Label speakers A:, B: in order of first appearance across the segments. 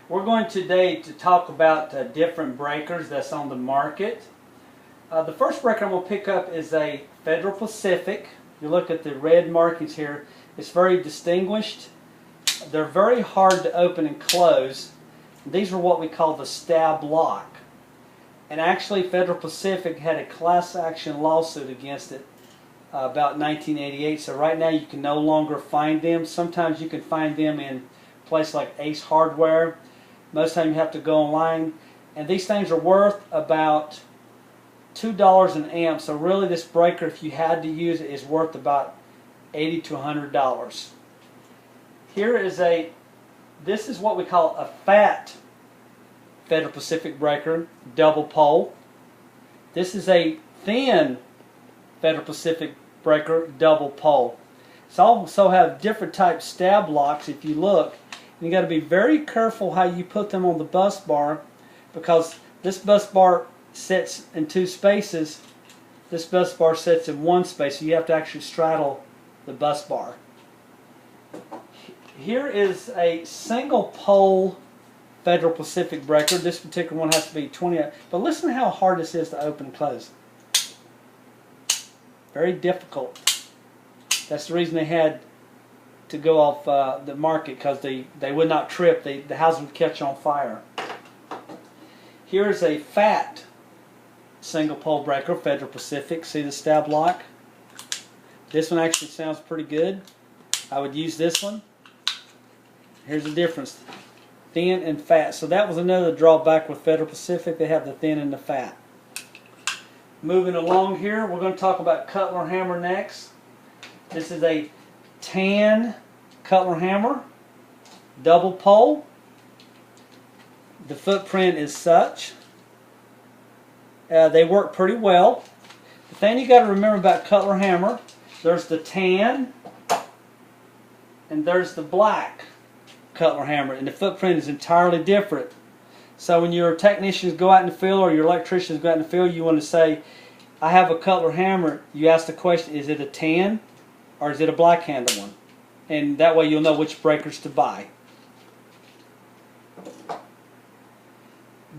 A: We're going today to talk about different breakers that's on the market. The first breaker I'm going to pick up is a Federal Pacific. You look at the red markings here. It's very distinguished. They're very hard to open and close. These are what we call the stab lock. And actually Federal Pacific had a class action lawsuit against it about 1988. So right now you can no longer find them. Sometimes you can find them in places like Ace Hardware. Most of the time you have to go online. And these things are worth about $2 an amp. So really this breaker, if you had to use it, is worth about $80 to $100. Here is this is what we call a fat Federal Pacific breaker, double pole. This is a thin Federal Pacific breaker, double pole. It's also have different type stab locks if you look. And you got to be very careful how you put them on the bus bar, because this bus bar sits in two spaces. This bus bar sits in one space, so you have to actually straddle the bus bar. Here is a single pole Federal Pacific breaker. This particular one has to be 20. But listen to how hard this is to open and close. Very difficult. That's the reason they had to go off the market, because they would not trip. The house would catch on fire. Here's a fat single pole breaker, Federal Pacific. See the stab lock? This one actually sounds pretty good. I would use this one. Here's the difference. Thin and fat. So that was another drawback with Federal Pacific. They have the thin and the fat. Moving along here, we're going to talk about Cutler hammer next. This is a tan Cutler hammer, double pole. The footprint is such. They work pretty well. The thing you got to remember about Cutler hammer, there's the tan and there's the black Cutler hammer, and the footprint is entirely different. So when your technicians go out in the field, or your electricians go out in the field, you want to say, I have a Cutler hammer. You ask the question, is it a tan or is it a black handle one? And that way you'll know which breakers to buy.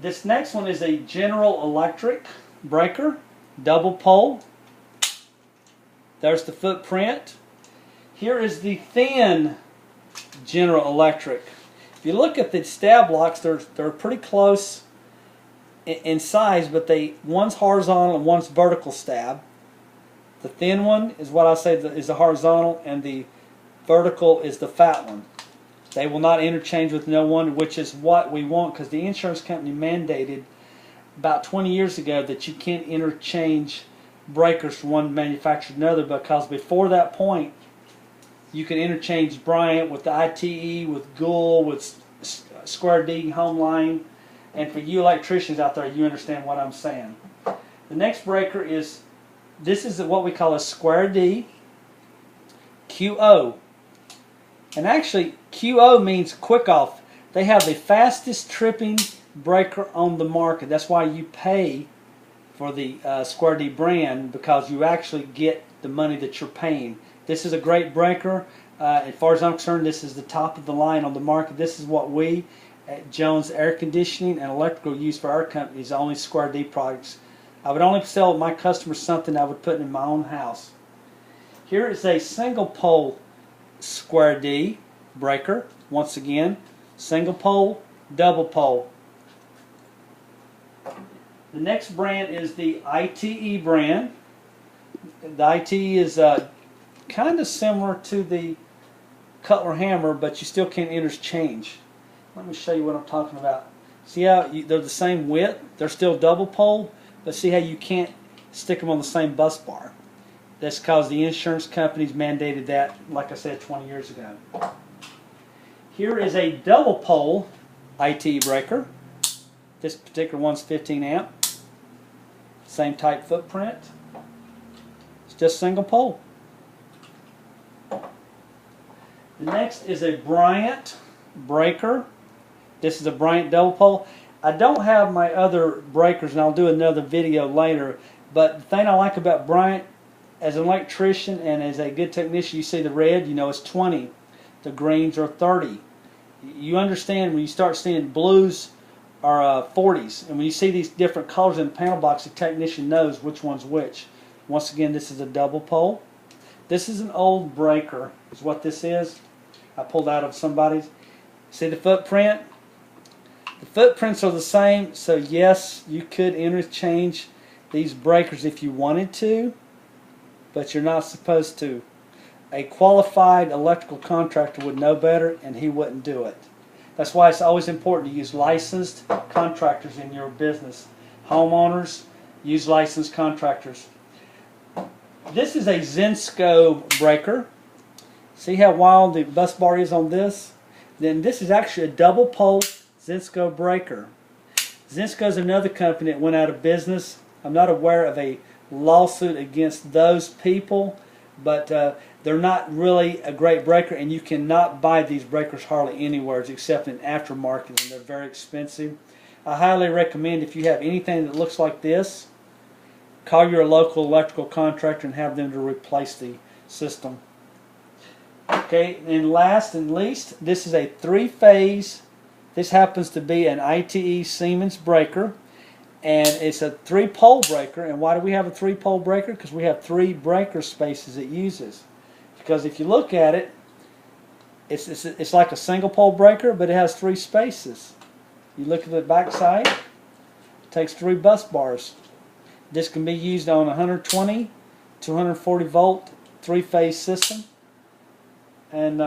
A: This next one is a General Electric breaker, double pole. There's the footprint. Here is the thin General Electric. If you look at the stab locks, they're pretty close in size, but one's horizontal and one's vertical stab. The thin one is what I say is the horizontal, and the vertical is the fat one. They will not interchange with no one, which is what we want, because the insurance company mandated about 20 years ago that you can't interchange breakers from one manufacturer to another, because before that point you can interchange Bryant with the ITE, with Gould, with Square D, Homeline. And for you electricians out there, you understand what I'm saying. The next breaker is, this is what we call a Square D QO. And actually, QO means quick off. They have the fastest tripping breaker on the market. That's why you pay for the Square D brand, because you actually get the money that you're paying. This is a great breaker. As far as I'm concerned, this is the top of the line on the market. This is what we at Jones Air Conditioning and Electrical use for our company, is the only Square D products. I would only sell my customers something I would put in my own house. Here is a single pole Square D breaker. Once again, single pole, double pole. The next brand is the ITE brand. The ITE is kind of similar to the Cutler hammer, but you still can't interchange. Let me show you what I'm talking about. See how they're the same width? They're still double pole, but see how you can't stick them on the same bus bar? That's because the insurance companies mandated that, like I said, 20 years ago. Here is a double pole ITE breaker. This particular one's 15 amp. Same type footprint. It's just single pole. The next is a Bryant breaker. This is a Bryant double pole. I don't have my other breakers, and I'll do another video later, but the thing I like about Bryant, as an electrician and as a good technician, you see the red, you know it's 20. The greens are 30. You understand when you start seeing blues or 40s, and when you see these different colors in the panel box, the technician knows which one's which. Once again, this is a double pole. This is an old breaker, is what this is. I pulled out of somebody's. See the footprint? The footprints are the same, so yes, you could interchange these breakers if you wanted to, but you're not supposed to. A qualified electrical contractor would know better, and he wouldn't do it. That's why it's always important to use licensed contractors in your business. Homeowners, use licensed contractors. This is a Zinsco breaker. See how wild the bus bar is on this? Then this is actually a double pole Zinsco breaker. Zinsco is another company that went out of business. I'm not aware of a lawsuit against those people, but they're not really a great breaker, and you cannot buy these breakers hardly anywhere except in aftermarket, and they're very expensive. I highly recommend, if you have anything that looks like this, call your local electrical contractor and have them to replace the system. Okay, and last and least, this is a three-phase. This happens to be an ITE Siemens breaker, and it's a three-pole breaker. And why do we have a three-pole breaker? Because we have 3 breaker spaces it uses. Because if you look at it, it's like a single-pole breaker, but it has 3 spaces. You look at the back side, it takes 3 bus bars. This can be used on 120, 240 volt, 3-phase system. And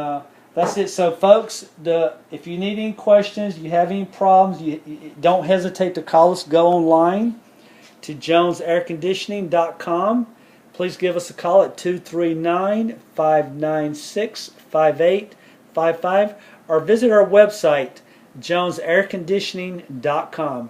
A: that's it. So folks, if you need any questions, you have any problems, you don't hesitate to call us. Go online to jonesairconditioning.com. Please give us a call at 239-596-5855 or visit our website, jonesairconditioning.com.